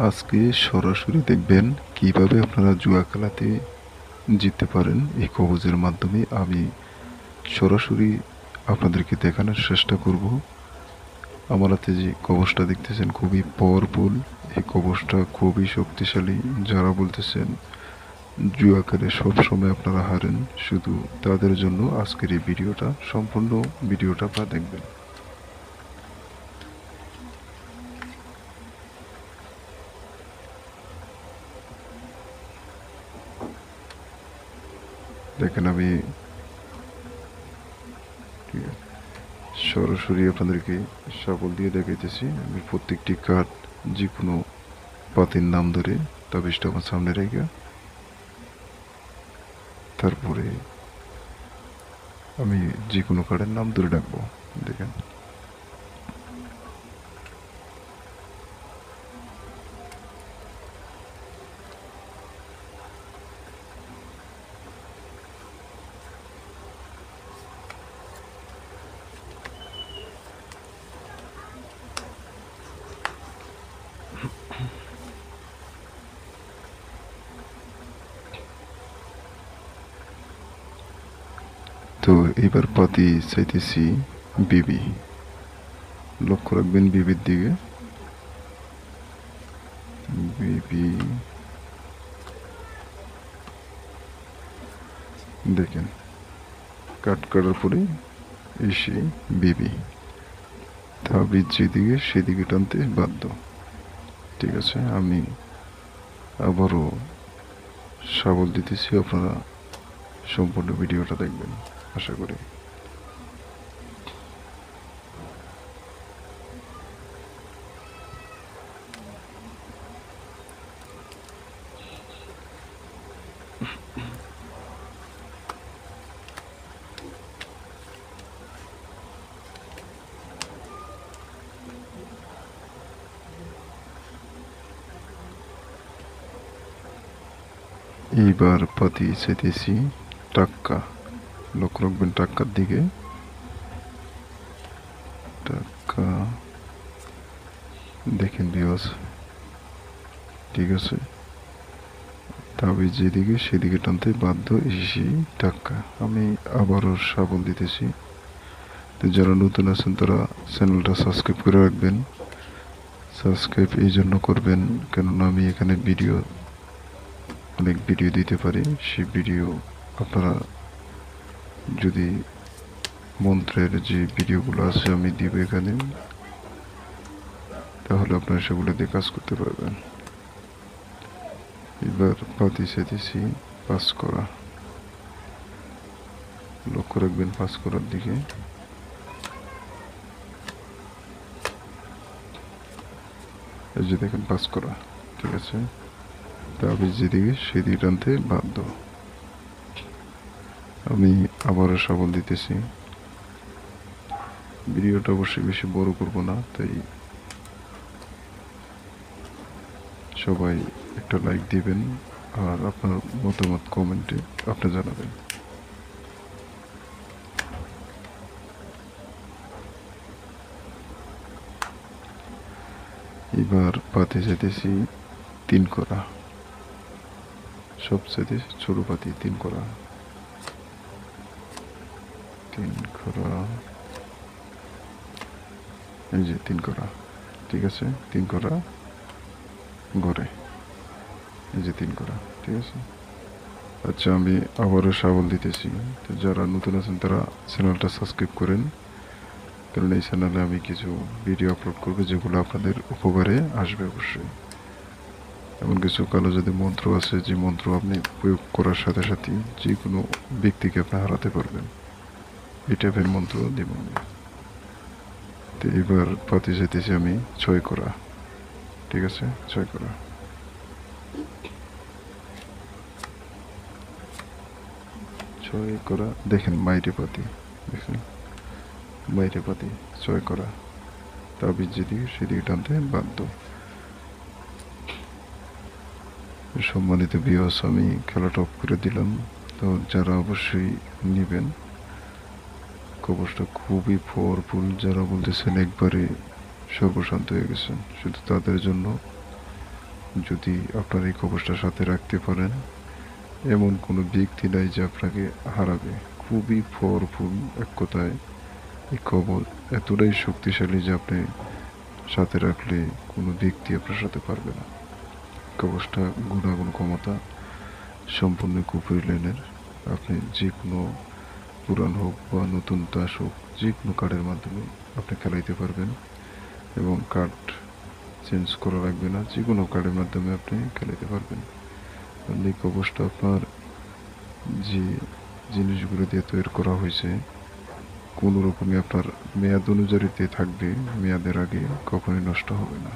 আজকে সরাসরি দেখবেন কিভাবে আপনারা জুয়া খেলাতে জিততে পারেন। এই কবজের মাধ্যমে আমি সরাসরি আপনাদেরকে দেখানোর চেষ্টা করব। আমার হাতে যে কবজটা দেখতেছেন খুবই পাওয়ারফুল। এই কবজটা খুবই শক্তিশালী। যারা বলতেছেন জুয়া খেলে সবসময় আপনারা হারেন, শুধু তাদের জন্য আজকের এই ভিডিওটা। সম্পূর্ণ ভিডিওটা আপনারা দেখবেন। দেখেন আমি সরাসরি আপনাদেরকে সাবল দিয়ে দেখাইতেছি। আমি প্রত্যেকটি কার্ড যে কোনো পাতির নাম ধরে তাবিজটা আমার সামনে রেখে তারপরে আমি যে কোনো কার্ডের নাম ধরে ডাকবো। দেখেন তো এবার পাতি চাইতেছি বিবি। লক্ষ্য রাখবেন বিবির দিকে। বিবি দেখেন কাট কাটার পরে এসে বিবি তাবিজ যেদিকে সেদিকে টানতে বাধ্য। ঠিক আছে, আমি আবারও সাবল দিতেছি, আপনারা সম্পূর্ণ ভিডিওটা দেখবেন আশা করি। এইবার পাতি চাইতেছি টাক্কা। লক্ষ্য রাখবেন টাক্কার দিকে। টাক্কা দেখেন বিওস। ঠিক আছে, তাবিজ যেদিকে সেদিকে টানতে বাধ্য এসেছি টাক্কা। আমি আবারও সাবল দিতেছি। তো যারা নতুন আছেন তারা চ্যানেলটা সাবস্ক্রাইব করে রাখবেন। সাবস্ক্রাইব এই জন্য করবেন কেননা আমি এখানে অনেক ভিডিও দিতে পারি। সেই ভিডিও আপনারা যদি মন্ত্রের যে ভিডিওগুলো আছে আমি দিব এখানে, তাহলে আপনারা সেগুলো দিয়ে কাজ করতে পারবেন। এবার পাতি চাইতেছি পাস করা। লক্ষ্য রাখবেন পাস করার দিকে। এই যে দেখেন পাস করা। ঠিক আছে, তাবিজ যেদিকে সেদিকে টানতে বাধ্য। আমি আবারও সাবল দিতেছি। ভিডিওটা অবশ্যই বেশি বড় করব না, তাই সবাই একটা লাইক দিবেন আর আপনার মতামত কমেন্টে আপনি জানাবেন। এবার পাতি চাইতেছি তিন করা। সবচেয়ে ছোট পাতি তিন করা। তিন করা, এই যে তিন করা। ঠিক আছে, তিন করা ঘরে। এই যে তিন করা। ঠিক আছে, আচ্ছা আমি আবারও সাবল দিতেছি। তো যারা নতুন আছেন তারা চ্যানেলটা সাবস্ক্রাইব করেন, কারণ এই চ্যানেলে আমি কিছু ভিডিও আপলোড করবো যেগুলো আপনাদের উপকারে আসবে অবশ্যই। এমন কিছু কালো যদি মন্ত্র আছে যে মন্ত্র আপনি প্রয়োগ করার সাথে সাথে যে কোনো ব্যক্তিকে আপনি হারাতে পারবেন, এই টাইপের মন্ত্র দেব আমি। তো এবার পাতি চাইতেছি আমি ছয় করা। ঠিক আছে, ছয় করা। ছয় করা দেখেন মাইরে পাতি। দেখছেন মাইরে পাতি ছয় করা। তাবিজ যেদিকে সেদিকে টানতে বাধ্য। সম্মানিত ভিউয়ার্স, আমি খেলাটা অফ করে দিলাম। তো যারা অবশ্যই নেবেন, কবচটা খুবই পাওয়ারফুল। যারা বলতেছেন একবারে সর্বশান্ত হয়ে গেছেন, শুধু তাদের জন্য যদি আপনার এই কবচটার সাথে রাখতে পারেন, এমন কোনো ব্যক্তি নাই যে আপনাকে হারাবে। খুবই পাওয়ারফুল, এক কথায় এই কবচ এতটাই শক্তিশালী যে আপনি সাথে রাখলে কোনো ব্যক্তি আপনার সাথে পারবে না। কবচটা গুণাগুণ ক্ষমতা সম্পূর্ণ কুফরি লাইনের। আপনি যে কোনো পুরান হোক বা নতুন তাস হোক, যে কোনো কার্ডের মাধ্যমে আপনি খেলাইতে পারবেন এবং কার্ড চেঞ্জ করা লাগবে না, যে কোনো কার্ডের মাধ্যমে আপনি খেলাইতে পারবেন। কারণ এই কবচটা আপনার যে জিনিসগুলো দিয়ে তৈরি করা হয়েছে কোনো রকমই আপনার মেয়াদ অনুযায়ীতে থাকবে, মেয়াদের আগে কখনোই নষ্ট হবে না।